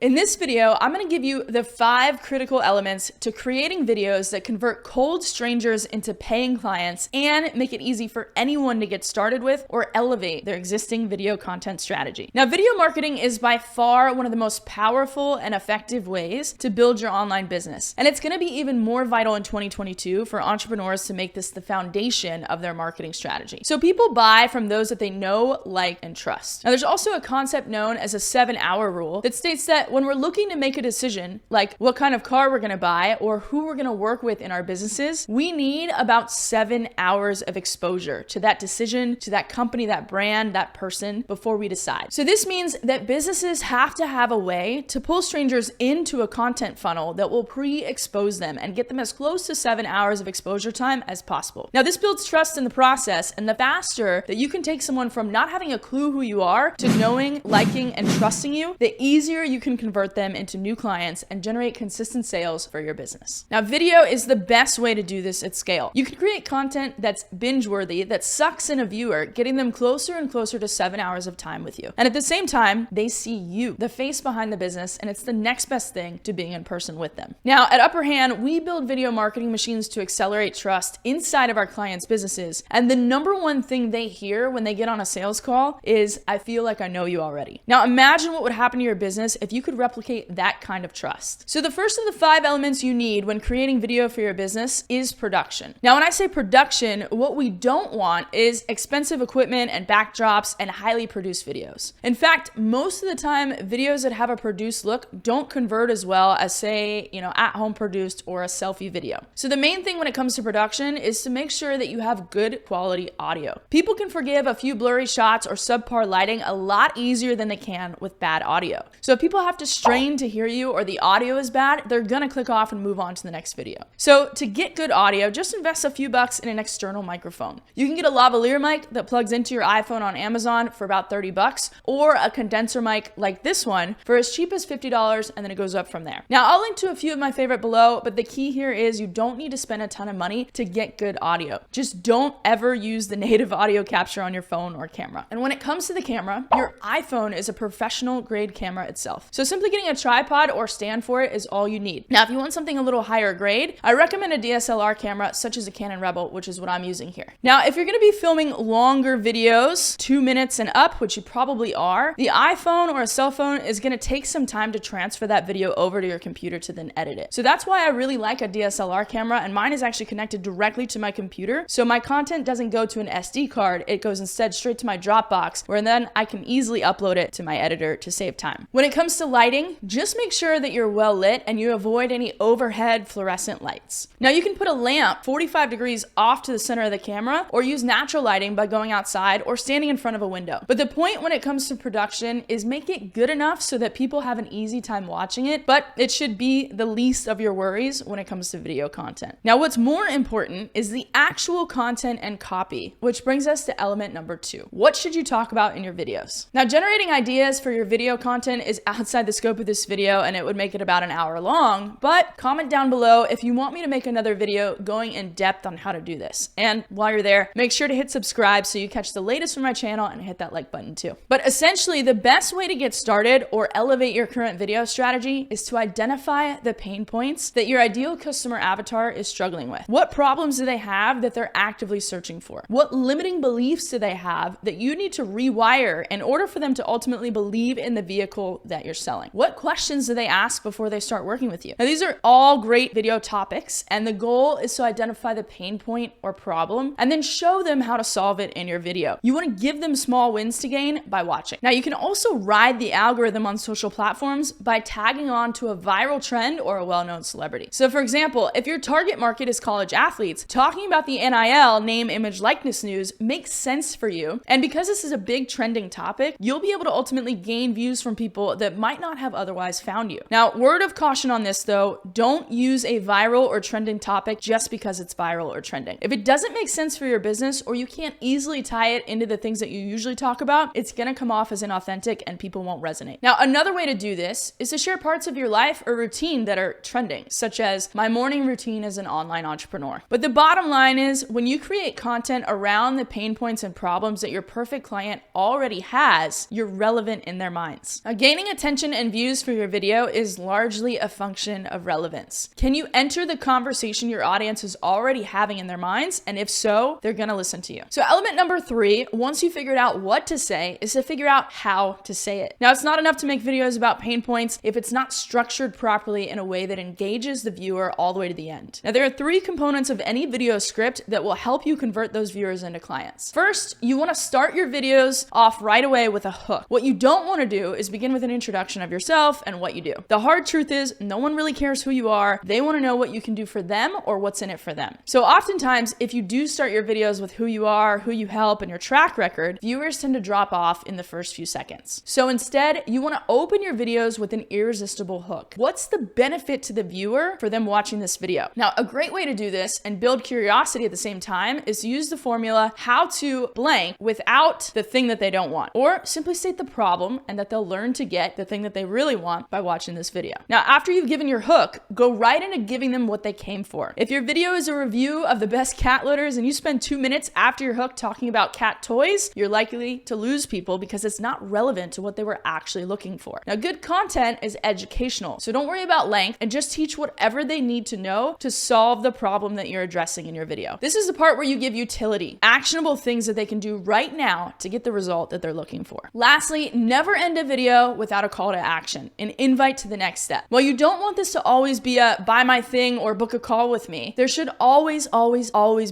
In this video, I'm going to give you the 5 critical elements to creating videos that convert cold strangers into paying clients and make it easy for anyone to get started with or elevate their existing video content strategy. Now, video marketing is by far one of the most powerful and effective ways to build your online business. And it's going to be even more vital in 2022 for entrepreneurs to make this the foundation of their marketing strategy. So people buy from those that they know, like, and trust. Now, there's also a concept known as a 7-hour rule that states that when we're looking to make a decision, like what kind of car we're going to buy or who we're going to work with in our businesses, we need about 7 hours of exposure to that decision, to that company, that brand, that person before we decide. So this means that businesses have to have a way to pull strangers into a content funnel that will pre-expose them and get them as close to 7 hours of exposure time as possible. Now, this builds trust in the process, and the faster that you can take someone from not having a clue who you are to knowing, liking, and trusting you, the easier you can convert them into new clients and generate consistent sales for your business. Now, video is the best way to do this at scale. You can create content that's binge-worthy, that sucks in a viewer, getting them closer and closer to 7 hours of time with you. And at the same time, they see you, the face behind the business, and it's the next best thing to being in person with them. Now, at Upper Hand, we build video marketing machines to accelerate trust inside of our clients' businesses. And the number one thing they hear when they get on a sales call is, "I feel like I know you already." Now, imagine what would happen to your business if you could replicate that kind of trust. So the first of the 5 elements you need when creating video for your business is production. Now, when I say production, what we don't want is expensive equipment and backdrops and highly produced videos. In fact, most of the time, videos that have a produced look don't convert as well as, say, at-home produced or a selfie video. So the main thing when it comes to production is to make sure that you have good quality audio. People can forgive a few blurry shots or subpar lighting a lot easier than they can with bad audio. So if people have to strain to hear you or the audio is bad, they're gonna click off and move on to the next video. So to get good audio, just invest a few bucks in an external microphone. You can get a lavalier mic that plugs into your iPhone on Amazon for about 30 bucks, or a condenser mic like this one for as cheap as $50, and then it goes up from there. Now, I'll link to a few of my favorite below, but the key here is you don't need to spend a ton of money to get good audio. Just don't ever use the native audio capture on your phone or camera. And when it comes to the camera, your iPhone is a professional grade camera itself. So simply getting a tripod or stand for it is all you need. Now, if you want something a little higher grade, I recommend a DSLR camera such as a Canon Rebel, which is what I'm using here. Now, if you're gonna be filming longer videos, 2 minutes and up, which you probably are, the iPhone or a cell phone is gonna take some time to transfer that video over to your computer to then edit it. So that's why I really like a DSLR camera, and mine is actually connected directly to my computer. So my content doesn't go to an SD card, it goes instead straight to my Dropbox, where then I can easily upload it to my editor to save time. When it comes to lighting, just make sure that you're well lit and you avoid any overhead fluorescent lights. Now, you can put a lamp 45 degrees off to the center of the camera, or use natural lighting by going outside or standing in front of a window. But the point when it comes to production is make it good enough so that people have an easy time watching it, but it should be the least of your worries when it comes to video content. Now, what's more important is the actual content and copy, which brings us to element number 2. What should you talk about in your videos? Now, generating ideas for your video content is outside the scope of this video, and it would make it about an hour long, but comment down below if you want me to make another video going in depth on how to do this. And while you're there, make sure to hit subscribe so you catch the latest from my channel, and hit that like button too. But essentially, the best way to get started or elevate your current video strategy is to identify the pain points that your ideal customer avatar is struggling with. What problems do they have that they're actively searching for? What limiting beliefs do they have that you need to rewire in order for them to ultimately believe in the vehicle that you're selling? What questions do they ask before they start working with you? Now, these are all great video topics, and the goal is to identify the pain point or problem and then show them how to solve it in your video. You want to give them small wins to gain by watching. Now, you can also ride the algorithm on social platforms by tagging on to a viral trend or a well-known celebrity. So for example, if your target market is college athletes, talking about the NIL, name, image, likeness news makes sense for you. And because this is a big trending topic, you'll be able to ultimately gain views from people that might not have otherwise found you. Now, word of caution on this though, don't use a viral or trending topic just because it's viral or trending. If it doesn't make sense for your business, or you can't easily tie it into the things that you usually talk about, it's gonna come off as inauthentic and people won't resonate. Now, another way to do this is to share parts of your life or routine that are trending, such as my morning routine as an online entrepreneur. But the bottom line is, when you create content around the pain points and problems that your perfect client already has, you're relevant in their minds. Now, gaining attention and views for your video is largely a function of relevance. Can you enter the conversation your audience is already having in their minds? And if so, they're gonna listen to you. So element number 3, once you figured out what to say, is to figure out how to say it. Now, it's not enough to make videos about pain points if it's not structured properly in a way that engages the viewer all the way to the end. Now, there are 3 components of any video script that will help you convert those viewers into clients. First, you wanna start your videos off right away with a hook. What you don't wanna do is begin with an introduction of yourself and what you do. The hard truth is, no one really cares who you are. They wanna know what you can do for them or what's in it for them. So oftentimes, if you do start your videos with who you are, who you help, and your track record, viewers tend to drop off in the first few seconds. So instead, you wanna open your videos with an irresistible hook. What's the benefit to the viewer for them watching this video? Now, a great way to do this and build curiosity at the same time is to use the formula how to blank without the thing that they don't want, or simply state the problem and that they'll learn to get the thing that they really want by watching this video. Now, after you've given your hook, go right into giving them what they came for. If your video is a review of the best cat litters and you spend 2 minutes after your hook talking about cat toys, you're likely to lose people because it's not relevant to what they were actually looking for. Now, good content is educational, so don't worry about length and just teach whatever they need to know to solve the problem that you're addressing in your video. This is the part where you give utility, actionable things that they can do right now to get the result that they're looking for. Lastly, never end a video without a call to action, an invite to the next step. While you don't want this to always be a buy my thing or book a call with me, there should always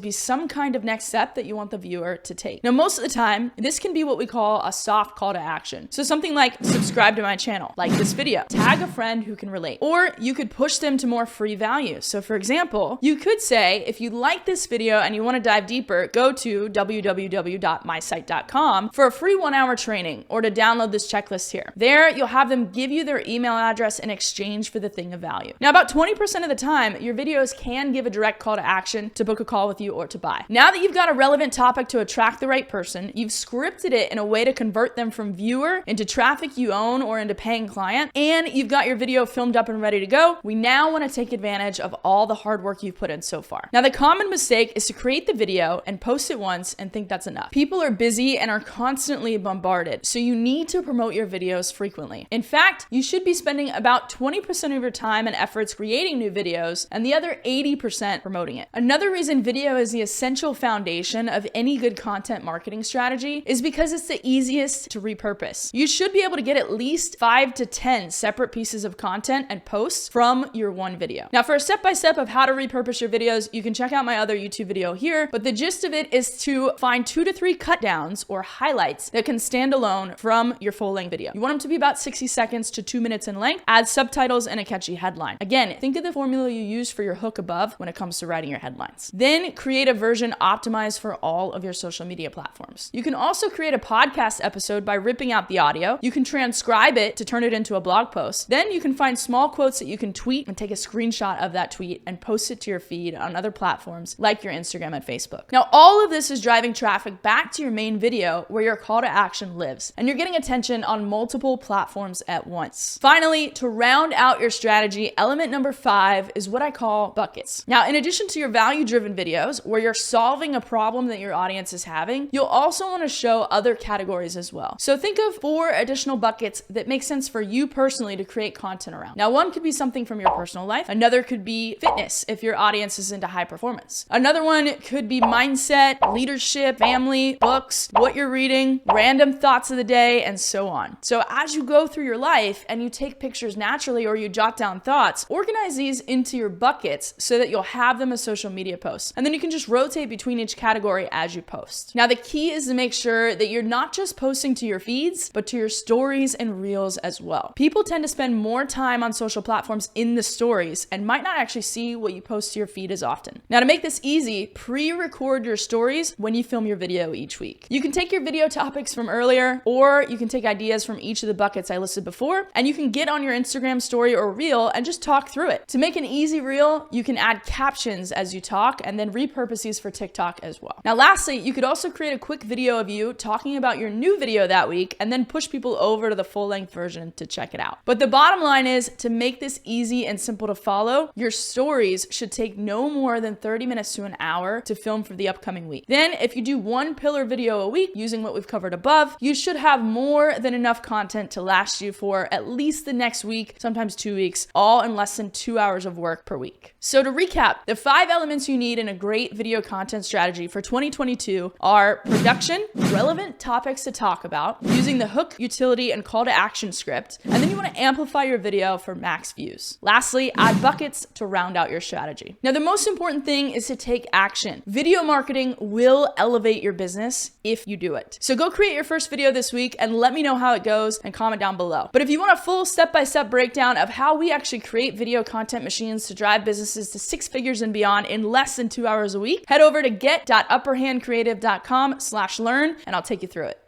be some kind of next step that you want the viewer to take. Now, most of the time, this can be what we call a soft call to action. So something like subscribe to my channel, like this video, tag a friend who can relate, or you could push them to more free value. So for example, you could say, if you like this video and you want to dive deeper, go to www.mysite.com for a free 1-hour training or to download this checklist here. There, you'll have them give you their email address in exchange for the thing of value. Now, about 20% of the time, your videos can give a direct call to action to book a call with you or to buy. Now that you've got a relevant topic to attract the right person, you've scripted it in a way to convert them from viewer into traffic you own or into paying client, and you've got your video filmed up and ready to go, we now want to take advantage of all the hard work you've put in so far. Now, the common mistake is to create the video and post it once and think that's enough. People are busy and are constantly bombarded, so you need to promote your videos frequently. In fact, you should be spending about 20% of your time and efforts creating new videos and the other 80% promoting it. Another reason video is the essential foundation of any good content marketing strategy is because it's the easiest to repurpose. You should be able to get at least 5 to 10 separate pieces of content and posts from your one video. Now, for a step-by-step of how to repurpose your videos, you can check out my other YouTube video here, but the gist of it is to find 2 to 3 cut downs or highlights that can stand alone from your full-length video. You want them to be about 60 seconds to 2 minutes in length, add subtitles and a catchy headline. Again, think of the formula you use for your hook above when it comes to writing your headlines. Then create a version optimized for all of your social media platforms. You can also create a podcast episode by ripping out the audio. You can transcribe it to turn it into a blog post. Then you can find small quotes that you can tweet and take a screenshot of that tweet and post it to your feed on other platforms like your Instagram and Facebook. Now, all of this is driving traffic back to your main video where your call to action lives, and you're getting attention on multiple platforms at once. Finally, to round out your strategy, element number 5 is what I call buckets. Now, in addition to your value-driven videos where you're solving a problem that your audience is having, you'll also want to show other categories as well. So think of 4 additional buckets that make sense for you personally to create content around. Now, one could be something from your personal life. Another could be fitness if your audience is into high performance. Another one could be mindset, leadership, family, books, what you're reading, random thoughts of the day, and so on. So as you go through your life and you take pictures naturally or you jot down thoughts, organize these into your buckets so that you'll have them as social media posts. And then you can just rotate between each category as you post. Now, the key is to make sure that you're not just posting to your feeds, but to your stories and reels as well. People tend to spend more time on social platforms in the stories and might not actually see what you post to your feed as often. Now, to make this easy, pre-record your stories when you film your video each week. You can take your video topics from earlier, or you can take ideas from each of the buckets I listed before, and you can get on your Instagram story or reel and just talk through it. To make an easy reel, you can add captions as you talk and then repurpose these for TikTok as well. Now, lastly, you could also create a quick video of you talking about your new video that week and then push people over to the full-length version to check it out. But the bottom line is, to make this easy and simple to follow, your stories should take no more than 30 minutes to an hour to film for the upcoming week. Then, if you do 1 pillar video a week using what we've covered above, you should have more than enough content to last you for at least the next week, sometimes 2 weeks, all in less than 2 hours of work per week. So to recap, the 5 elements you need in a great video content strategy for 2022 are production, relevant topics to talk about, using the hook, utility, and call to action script, and then you want to amplify your video for max views. Lastly, add buckets to round out your strategy. Now, the most important thing is to take action. Video marketing will elevate your business if you do it. So go create your first video this week and let me know how it goes and comment down below. But if you want a full step-by-step breakdown of how we actually create video content machines to drive businesses to 6 figures and beyond in less than 2 hours a week, head over to get.upperhandcreative.com/learn and I'll take you through it.